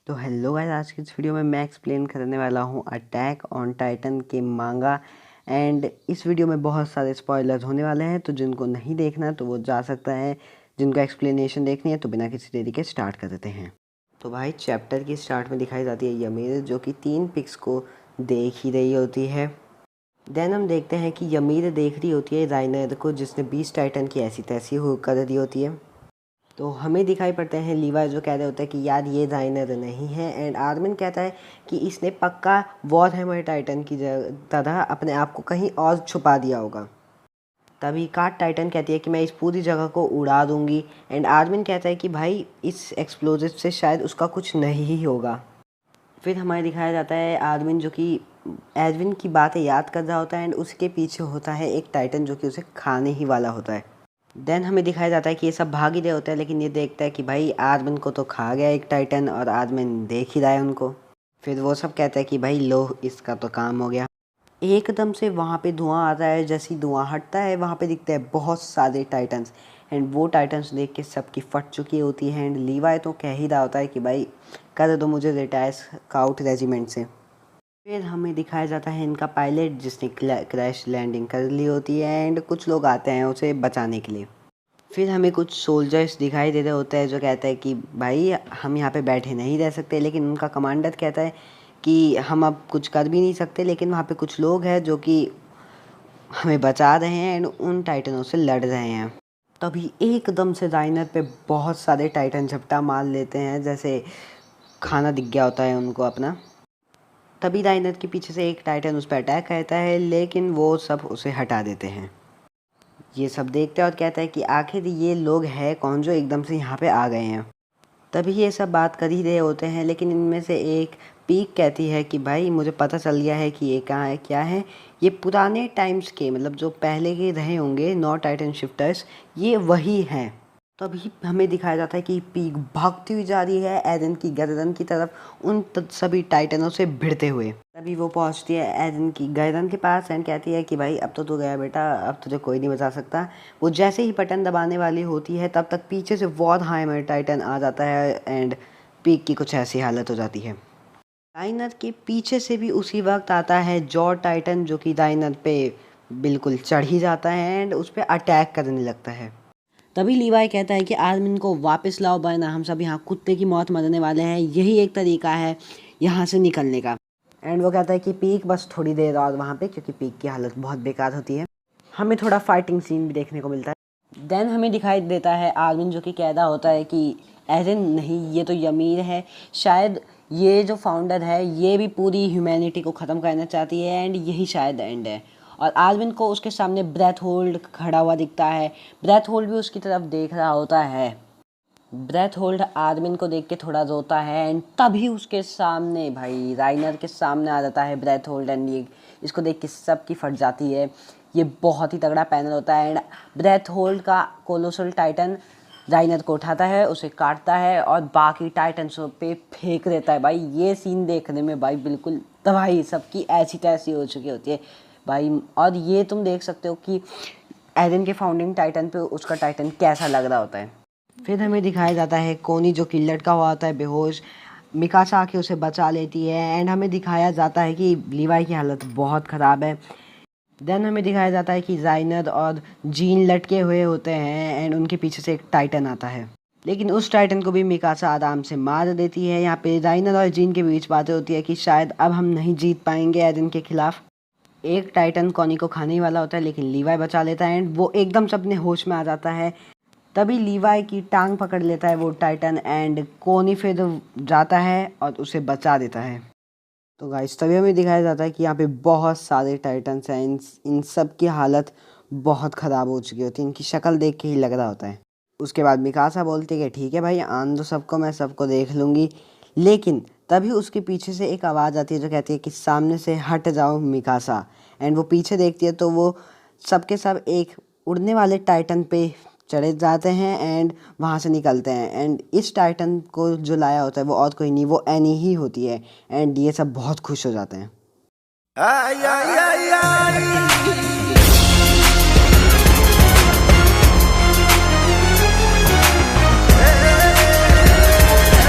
तो hello guys, आज की इस वीडियो में मैं एक्सप्लेन करने वाला हूँ अटैक ऑन टाइटन के मांगा। एंड इस वीडियो में बहुत सारे स्पॉयलर्स होने वाले हैं, तो जिनको नहीं देखना तो वो जा सकता है। जिनको एक्सप्लेनेशन देखनी है तो बिना किसी देरी के स्टार्ट कर देते हैं। तो भाई चैप्टर की स्टार्ट में दिखाई जाती है यमीर, जो कि 3 पिक्स को देख ही रही होती है। देन हम देखते हैं कि यमीर देख रही होती है राइनर को, जिसने 20 टाइटन की ऐसी तैसी हो कर दी होती है। तो हमें दिखाई पड़ते हैं लीवा, जो कह रहे होते हैं कि यार ये राइनर नहीं है। एंड आर्मिन कहता है कि इसने पक्का वॉरहैमर टाइटन की तरह अपने आप को कहीं और छुपा दिया होगा। तभी कार्ट टाइटन कहती है कि मैं इस पूरी जगह को उड़ा दूंगी। एंड आर्मिन कहता है कि भाई इस एक्सप्लोजिव से शायद उसका कुछ नहीं ही होगा। फिर हमें दिखाया जाता है आर्मिन, जो कि एडविन की बातें याद कर रहा होता है। एंड उसके पीछे होता है एक टाइटन, जो कि उसे खाने ही वाला होता है। देन हमें दिखाया जाता है कि ये सब भाग ही रहे होते हैं, लेकिन ये देखता है कि भाई आदमिन को तो खा गया एक टाइटन, और आदमिन देख ही रहा है उनको। फिर वो सब कहता है कि भाई लो, इसका तो काम हो गया। एकदम से वहाँ पे धुआं आता है। जैसे ही धुआं हटता है, वहाँ पे दिखते हैं बहुत सारे टाइटन्स। एंड वो टाइटन्स देख के सबकी फट चुकी होती है। एंड लीवाई तो कह ही रहा होता है कि भाई कर दो मुझे रिटायर स्काउट रेजिमेंट से। फिर हमें दिखाया जाता है इनका पायलट, जिसने क्रैश लैंडिंग कर ली होती है। एंड कुछ लोग आते हैं उसे बचाने के लिए। फिर हमें कुछ सोल्जर्स दिखाई दे रहे होते हैं, जो कहते हैं कि भाई हम यहाँ पे बैठे नहीं रह सकते। लेकिन उनका कमांडर कहता है कि हम अब कुछ कर भी नहीं सकते, लेकिन वहाँ पे कुछ लोग हैं जो कि हमें बचा रहे हैं एंड उन टाइटनों से लड़ रहे हैं। तभी एकदम से राइनर पे बहुत सारे टाइटन झपटा मार लेते हैं, जैसे खाना दिख गया होता है उनको अपना। तभी राइनर के पीछे से एक टाइटन उस पर अटैक करता है, लेकिन वो सब उसे हटा देते हैं। ये सब देखते हैं और कहता है कि आखिर ये लोग हैं कौन जो एकदम से यहाँ पे आ गए हैं। तभी ये सब बात कर ही रहे होते हैं, लेकिन इनमें से एक पीक कहती है कि भाई मुझे पता चल गया है कि ये कहाँ है, क्या है। ये पुराने टाइम्स के, मतलब जो पहले के रहे होंगे नौ टाइटन शिफ्टर्स, ये वही हैं। तभी हमें दिखाया जाता है कि पीक भागती हुई जा रही है एरन की गर्दन की तरफ, उन सभी टाइटनों से भिड़ते हुए। तभी वो पहुंचती है एरन की गर्दन के पास एंड कहती है कि भाई अब तो गया बेटा, अब तुझे कोई नहीं बचा सकता। वो जैसे ही बटन दबाने वाली होती है, तब तक पीछे से वॉरहैमर टाइटन आ जाता है एंड पीक की कुछ ऐसी हालत हो जाती है। राइनर के पीछे से भी उसी वक्त आता है जॉ टाइटन, जो कि राइनर पे बिल्कुल चढ़ ही जाता है एंड उस पर अटैक करने लगता है। तभी लीवाई कहता है कि आर्मिन को वापस लाओ, वरना हम सब यहाँ कुत्ते की मौत मरने वाले हैं। यही एक तरीका है यहाँ से निकलने का। एंड वो कहता है कि पीक बस थोड़ी देर और वहाँ पे, क्योंकि पीक की हालत बहुत बेकार होती है। हमें थोड़ा फाइटिंग सीन भी देखने को मिलता है। देन हमें दिखाई देता है आर्मिन, जो कि कह रहा होता है कि एरन नहीं, ये तो यमीर है। शायद ये जो फाउंडर है, ये भी पूरी ह्यूमैनिटी को ख़त्म करना चाहती है एंड यही शायद एंड है। और आर्विन को उसके सामने ब्रेथ होल्ड खड़ा हुआ दिखता है। ब्रेथ होल्ड भी उसकी तरफ देख रहा होता है। ब्रेथ होल्ड आर्मिन को देख के थोड़ा रोता है एंड तभी उसके सामने, भाई राइनर के सामने आ जाता है ब्रेथ होल्ड। एंड ये इसको देख के सबकी फट जाती है। ये बहुत ही तगड़ा पैनल होता है एंड ब्रेथ होल्ड का कोलोसल टाइटन राइनर को उठाता है, उसे काटता है और बाकी टाइटन्सों पे फेंक देता है। भाई ये सीन देखने में भाई बिल्कुल तबाही, सबकी ऐसी तैसी हो चुकी होती है भाई। और ये तुम देख सकते हो कि एरन के फाउंडिंग टाइटन पे उसका टाइटन कैसा लग रहा होता है। फिर हमें दिखाया जाता है कोनी, जो कि लटका हुआ होता है बेहोश। मिकासा आके उसे बचा लेती है एंड हमें दिखाया जाता है कि लीवाई की हालत बहुत ख़राब है। देन हमें दिखाया जाता है कि राइनर और जीन लटके हुए होते हैं एंड उनके पीछे से एक टाइटन आता है, लेकिन उस टाइटन को भी मिकासा आराम से मार देती है। यहाँ पे राइनर और जीन के बीच बातें होती है कि शायद अब हम नहीं जीत पाएंगे एरन के खिलाफ। एक टाइटन कॉनी को खाने ही वाला होता है, लेकिन लीवाई बचा लेता है एंड वो एकदम से अपने होश में आ जाता है। तभी लीवाई की टांग पकड़ लेता है वो टाइटन एंड कोनी फिर जाता है और उसे बचा देता है। तो गाइस तभी हमें दिखाया जाता है कि यहाँ पे बहुत सारे टाइटन्स हैं। इन सब की हालत बहुत ख़राब हो चुकी होती है। इनकी शक्ल देख के ही लग रहा होता है। उसके बाद मिकासा बोलती है कि ठीक है भाई, आन दो सबको, मैं सबको देख लूँगी। लेकिन तभी उसके पीछे से एक आवाज़ आती है, जो कहती है कि सामने से हट जाओ मिकासा। एंड वो पीछे देखती है तो वो सबके सब एक उड़ने वाले टाइटन पे चढ़े जाते हैं एंड वहाँ से निकलते हैं। एंड इस टाइटन को जो लाया होता है वो और कोई नहीं, वो एनी ही होती है। एंड ये सब बहुत खुश हो जाते हैं।